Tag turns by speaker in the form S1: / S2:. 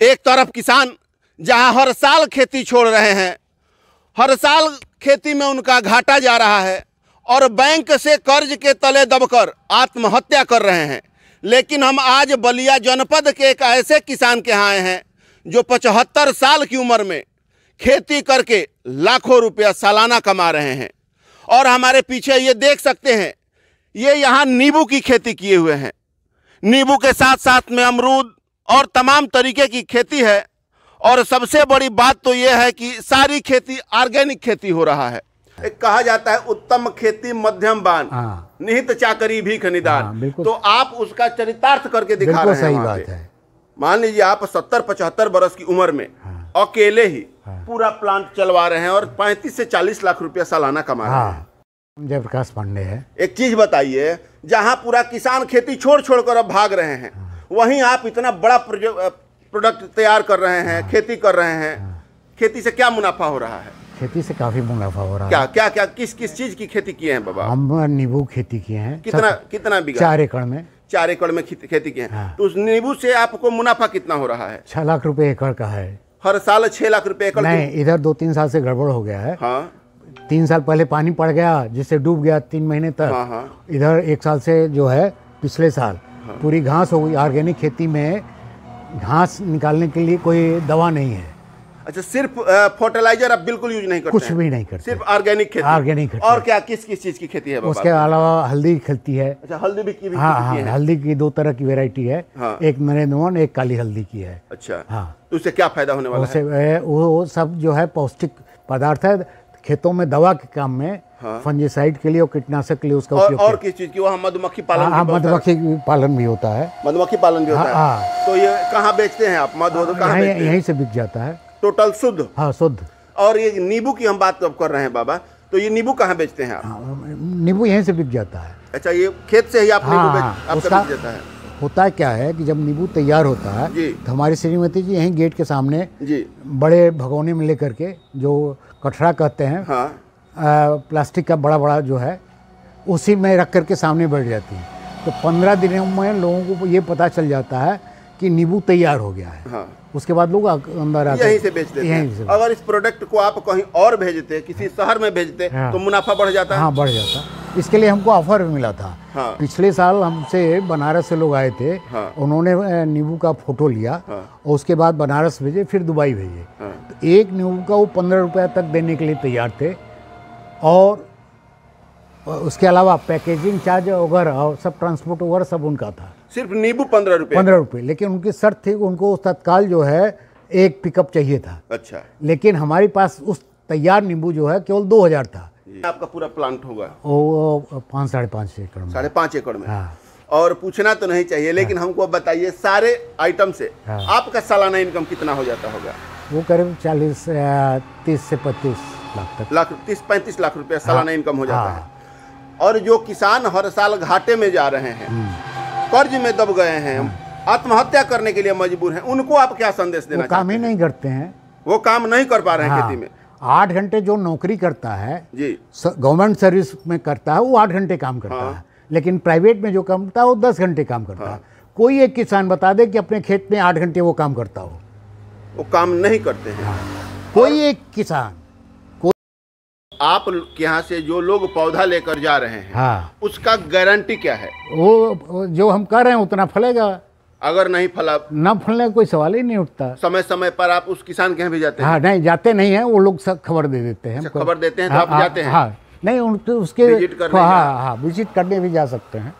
S1: एक तरफ किसान जहां हर साल खेती छोड़ रहे हैं, हर साल खेती में उनका घाटा जा रहा है और बैंक से कर्ज के तले दबकर आत्महत्या कर रहे हैं। लेकिन हम आज बलिया जनपद के एक ऐसे किसान के यहाँ आए हैं जो 75 साल की उम्र में खेती करके लाखों रुपया सालाना कमा रहे हैं। और हमारे पीछे ये देख सकते हैं, ये यहाँ नींबू की खेती किए हुए हैं। नींबू के साथ साथ में अमरूद और तमाम तरीके की खेती है। और सबसे बड़ी बात तो ये है कि सारी खेती ऑर्गेनिक खेती हो रहा है। एक कहा जाता है उत्तम खेती मध्यम बान, निहित चाकरी भीख निदान। तो आप उसका चरितार्थ करके दिखा रहे हैं।
S2: सही बात है।
S1: मान लीजिए आप 70-75 बरस की उम्र में अकेले ही पूरा प्लांट चलवा रहे हैं और 35 से 40 लाख रुपया सालाना कमा रहे हैं।
S2: जयप्रकाश पांडे है।
S1: एक चीज बताइए, जहां पूरा किसान खेती छोड़ कर अब भाग रहे हैं, वहीं आप इतना बड़ा प्रोडक्ट तैयार कर रहे हैं, खेती कर रहे हैं। खेती से क्या मुनाफा हो रहा है?
S2: खेती से काफी मुनाफा हो रहा है।
S1: क्या क्या क्या किस किस चीज की खेती किए हैं बाबा?
S2: हम नींबू खेती किए हैं।
S1: कितना बीघा?
S2: 4 एकड़ में।
S1: 4 एकड़ में खेती किए हैं। तो उस नींबू से आपको मुनाफा कितना हो रहा है?
S2: 6 लाख रुपए एकड़ का है।
S1: हर साल 6 लाख रुपए एकड़?
S2: नहीं, इधर 2-3 साल से गड़बड़ हो गया है।
S1: हाँ,
S2: 3 साल पहले पानी पड़ गया जिससे डूब गया 3 महीने तक।
S1: हाँ।
S2: इधर 1 साल से जो है पिछले साल पूरी घास हो गई। ऑर्गेनिक खेती में घास निकालने के लिए कोई दवा नहीं है।
S1: अच्छा, सिर्फ फर्टिलाइजर आप बिल्कुल यूज नहीं करते?
S2: कुछ भी नहीं करते,
S1: सिर्फ ऑर्गेनिक खेती।
S2: ऑर्गेनिक खेती।
S1: और क्या किस किस चीज की खेती है?
S2: उसके अलावा हल्दी की खेती है।
S1: अच्छा, हल्दी भी की?
S2: हाँ, हल्दी की 2 तरह की वैरायटी है। एक नरेंद्र, एक काली हल्दी की है।
S1: अच्छा,
S2: हाँ।
S1: तो उससे क्या फायदा होने वाला है?
S2: वो सब जो है पौष्टिक पदार्थ है। खेतों में दवा के काम में, फंजीसाइड के लिए और कीटनाशक के लिए उसका उपयोग।
S1: और किस चीज की? वहाँ मधुमक्खी पालन?
S2: हाँ, मधुमक्खी पालन भी होता है।
S1: मधुमक्खी पालन भी होता है। तो ये कहाँ बेचते हैं आप?
S2: यहीं से बिक जाता है।
S1: टोटल शुद्ध?
S2: हाँ, शुद्ध।
S1: और ये नींबू की हम बात कब कर रहे हैं बाबा, तो ये नींबू कहाँ बेचते हैं आप?
S2: नींबू यहीं से बिक जाता है।
S1: अच्छा, ये खेत से ही आप नींबू आपका बिक जाता है?
S2: होता है क्या है कि जब नींबू तैयार होता है तो हमारी श्रीमती जी यहीं गेट के सामने
S1: जी
S2: बड़े भगोने में लेकर के, जो कठरा कहते हैं, प्लास्टिक का बड़ा जो है, उसी में रख करके सामने बैठ जाती है। तो 15 दिनों में लोगों को ये पता चल जाता है कि नींबू तैयार हो गया है। उसके बाद लोग अंदर आकर
S1: यहीं से बेच देते हैं। अगर इस प्रोडक्ट को आप कहीं और भेजते, किसी शहर में भेजते, तो मुनाफा बढ़ जाता है?
S2: हाँ, बढ़ जाता। इसके लिए हमको ऑफर भी मिला था। पिछले साल हमसे बनारस से लोग आए थे। उन्होंने नींबू का फोटो लिया और उसके बाद बनारस भेजे, फिर दुबई भेजे। तो एक नींबू का वो 15 रुपये तक देने के लिए तैयार थे। और उसके अलावा पैकेजिंग चार्ज वगैरह और सब, ट्रांसपोर्ट वगैरह सब उनका था।
S1: सिर्फ नींबू 15 रुपये?
S2: 15 रुपये। लेकिन उनकी शर्त थी, उनको तत्काल जो है एक पिकअप चाहिए था।
S1: अच्छा।
S2: लेकिन हमारे पास उस तैयार नींबू जो है केवल 2000 था।
S1: आपका पूरा प्लांट होगा
S2: वो 5-5.5 एकड़ में।
S1: 5.5 एकड़ में।
S2: हाँ।
S1: और पूछना तो नहीं चाहिए, लेकिन हमको बताइए, सारे आइटम से आपका सालाना इनकम कितना हो जाता होगा?
S2: वो करीब 30 से 35 लाख तक।
S1: 30-35 लाख रुपया सालाना इनकम हो जाता है। और जो किसान हर साल घाटे में जा रहे हैं, कर्ज में दब गए हैं, आत्महत्या करने के लिए मजबूर हैं, उनको आप क्या संदेश देना चाहते हैं?
S2: काम ही नहीं करते हैं,
S1: वो काम नहीं कर पा रहे हैं खेती में।
S2: 8 घंटे जो नौकरी करता है
S1: जी,
S2: गवर्नमेंट सर्विस में करता है, वो 8 घंटे काम करता है। लेकिन प्राइवेट में जो काम करता है वो 10 घंटे काम करता है। कोई एक किसान बता दे कि अपने खेत में 8 घंटे वो काम करता हो? वो
S1: काम नहीं करते हैं।
S2: कोई एक किसान।
S1: आप के यहाँ से जो लोग पौधा लेकर जा रहे हैं, उसका गारंटी क्या है?
S2: वो जो हम कर रहे हैं उतना फलेगा।
S1: अगर नहीं फला,
S2: ना फलने का कोई सवाल ही नहीं उठता।
S1: समय समय पर आप उस किसान के यहाँ भी जाते हैं?
S2: हाँ, नहीं जाते नहीं हैं, वो लोग सब खबर दे देते हैं।
S1: खबर देते हैं तो आप जाते हैं?
S2: हाँ, नहीं उसके
S1: विजिट करने?
S2: हाँ, विजिट करने भी जा सकते हैं।